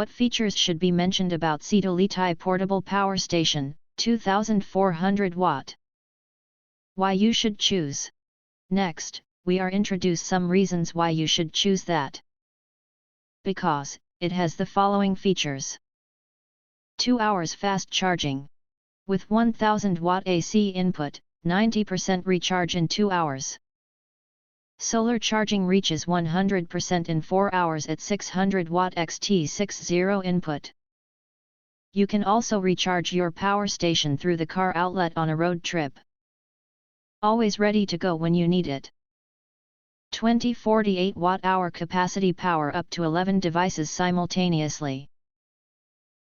What features should be mentioned about CTOLITY Portable Power Station, 2400 Watt? Why you should choose. Next, we are introduce some reasons why you should choose that. Because, it has the following features. 2 hours fast charging. With 1000 watt AC input, 90% recharge in 2 hours. Solar charging reaches 100% in 4 hours at 600 watt XT60 input. You can also recharge your power station through the car outlet on a road trip. Always ready to go when you need it. 20-48 watt-hour capacity, power up to 11 devices simultaneously.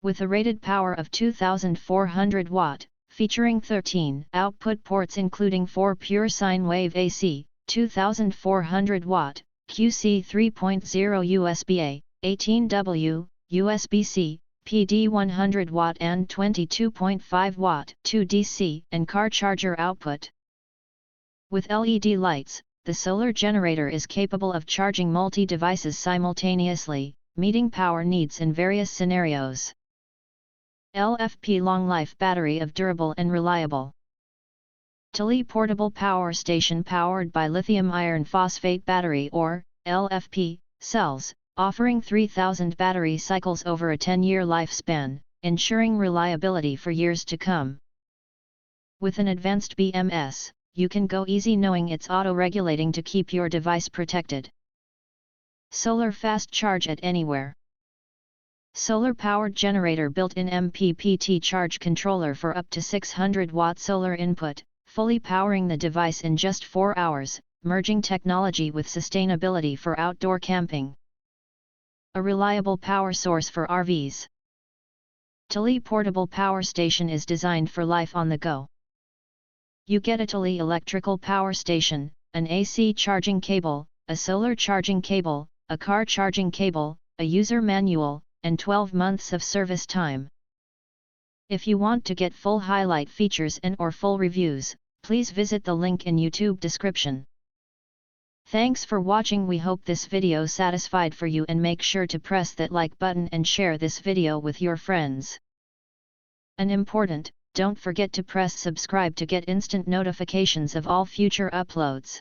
With a rated power of 2400 watt, featuring 13 output ports including 4 pure sine wave AC, 2400 watt, QC 3.0 USB-A, 18W, USB-C, PD 100 watt and 22.5 watt 2 DC and car charger output. With LED lights, the solar generator is capable of charging multi-devices simultaneously, meeting power needs in various scenarios. LFP long life battery of durable and reliable. CTOLITY portable power station powered by lithium iron phosphate battery or LFP cells, offering 3000 battery cycles over a 10-year lifespan, ensuring reliability for years to come. With an advanced BMS, you can go easy knowing it's auto-regulating to keep your device protected. Solar fast charge at anywhere. Solar-powered generator built-in MPPT charge controller for up to 600 watt solar input, fully powering the device in just 4 hours, merging technology with sustainability for outdoor camping. A reliable power source for RVs. CTOLITY portable power station is designed for life on the go. You get a CTOLITY electrical power station, an AC charging cable, a solar charging cable, a car charging cable, a user manual, and 12 months of service time. If you want to get full highlight features and/or full reviews, please visit the link in YouTube description. Thanks for watching. We hope this video satisfied for you, and make sure to press that like button and share this video with your friends. And important, don't forget to press subscribe to get instant notifications of all future uploads.